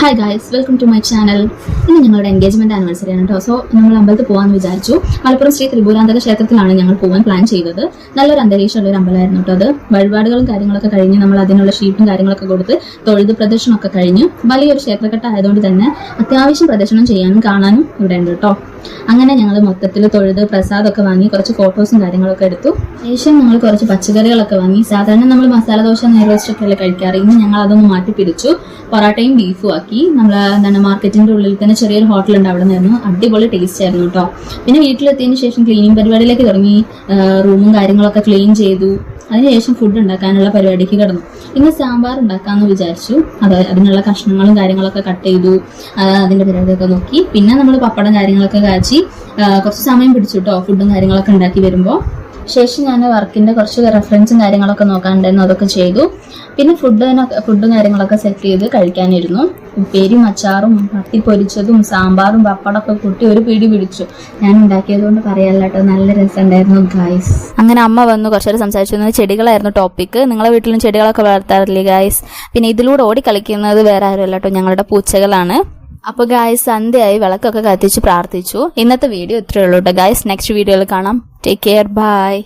Hi guys, welcome to my channel. ഇന്ന് ഞങ്ങളുടെ engagement anniversary ആണ് കേട്ടോ. സോ നമ്മൾ അമ്പലത്തിൽ പോകാമെന്ന് വിചാരിച്ചു. മലപ്പുറം ശ്രീ ത്രിപുരാന്തക ക്ഷേത്രത്തിലാണ് ഞങ്ങൾ പോകാൻ പ്ലാൻ ചെയ്തത്. നല്ലൊരു അന്തരീക്ഷമുള്ള ഒരു അമ്പലമായിരുന്നു കേട്ടോ അത്. വഴിപാടുകളും കാര്യങ്ങളൊക്കെ കഴിഞ്ഞ് നമ്മൾ അതിനുള്ള ഷീറ്റും കാര്യങ്ങളൊക്കെ കൊടുത്ത് തൊഴുത് പ്രദർശനമൊക്കെ കഴിഞ്ഞു. വലിയൊരു ക്ഷേത്രക്കെട്ട് ആയതുകൊണ്ട് തന്നെ അത്യാവശ്യം പ്രദർശനം ചെയ്യാനും കാണാനും ഇവിടെ ഉണ്ട് കേട്ടോ. അങ്ങനെ ഞങ്ങൾ മൊത്തത്തിൽ തൊഴുത് പ്രസാദമൊക്കെ വാങ്ങി കുറച്ച് ഫോട്ടോസും കാര്യങ്ങളൊക്കെ എടുത്തു. ശേഷം ഞങ്ങൾ കുറച്ച് പച്ചക്കറികളൊക്കെ വാങ്ങി. സാധാരണ നമ്മൾ മസാല ദോശ നെയ്റോസ്റ്റൊക്കെ അല്ലേ കഴിക്കാറ്. ഇന്ന് ഞങ്ങൾ അതൊന്ന് മാറ്റി പിടിച്ചു. പൊറാട്ടയും ബീഫും ആക്കി. നമ്മൾ മാർക്കറ്റിന്റെ ഉള്ളിൽ തന്നെ ചെറിയൊരു ഹോട്ടൽ ഉണ്ട്, അവിടെ നിന്നായിരുന്നു. അടിപൊളി ടേസ്റ്റ് ആയിരുന്നു കേട്ടോ. പിന്നെ വീട്ടിലെത്തിയതിനു ശേഷം ക്ലീനിങ് പരിപാടിയിലേക്ക് തുടങ്ങി. റൂമും കാര്യങ്ങളൊക്കെ ക്ലീൻ ചെയ്തു. അതിനുശേഷം ഫുഡ് ഉണ്ടാക്കാനുള്ള പരിപാടിക്ക് കിടന്നു. ഇന്ന് സാമ്പാർ ഉണ്ടാക്കാമെന്ന് വിചാരിച്ചു. അതിനുള്ള കഷ്ണങ്ങളും കാര്യങ്ങളൊക്കെ കട്ട് ചെയ്തു. അതിന്റെ പരിപാടിയൊക്കെ നോക്കി. പിന്നെ നമ്മൾ പപ്പടം കാര്യങ്ങളൊക്കെ കാച്ചി കുറച്ച് സമയം പിടിച്ചു കേട്ടോ ഫുഡും കാര്യങ്ങളൊക്കെ ഉണ്ടാക്കി വരുമ്പോൾ. ശേഷം ഞാൻ വർക്കിന്റെ കുറച്ച് റെഫറൻസും കാര്യങ്ങളൊക്കെ നോക്കാനുണ്ടായിരുന്നു, അതൊക്കെ ചെയ്തു. പിന്നെ ഫുഡും കാര്യങ്ങളൊക്കെ സെറ്റ് ചെയ്ത് കഴിക്കാനിരുന്നു. ഉപ്പേരിയും അച്ചാറും പത്തി പൊരിച്ചതും സാമ്പാറും പപ്പടമൊക്കെ കൂട്ടി ഒരു പിടി പിടിച്ചു. ഞാൻ ഉണ്ടാക്കിയത് കൊണ്ട് പറയാല്ല കേട്ടോ, നല്ല രസമുണ്ടായിരുന്നു ഗായ്സ്. അങ്ങനെ അമ്മ വന്നു കുറച്ചേരം സംസാരിച്ചു. ചെടികളായിരുന്നു ടോപ്പിക്. നിങ്ങളെ വീട്ടിലും ചെടികളൊക്കെ വളർത്താറില്ലേ ഗായ്സ്? പിന്നെ ഇതിലൂടെ ഓടി കളിക്കുന്നത് വേറെ ആരുമല്ല കേട്ടോ, ഞങ്ങളുടെ പൂച്ചകളാണ്. അപ്പോൾ ഗായ്സ് സന്ധ്യയായി, വിളക്കൊക്കെ കത്തിച്ച് പ്രാർത്ഥിച്ചു. ഇന്നത്തെ വീഡിയോ ഇത്രയേ ഉള്ളൂ കേട്ടോ ഗായ്സ്. നെക്സ്റ്റ് വീഡിയോയിൽ കാണാം. Take care, by.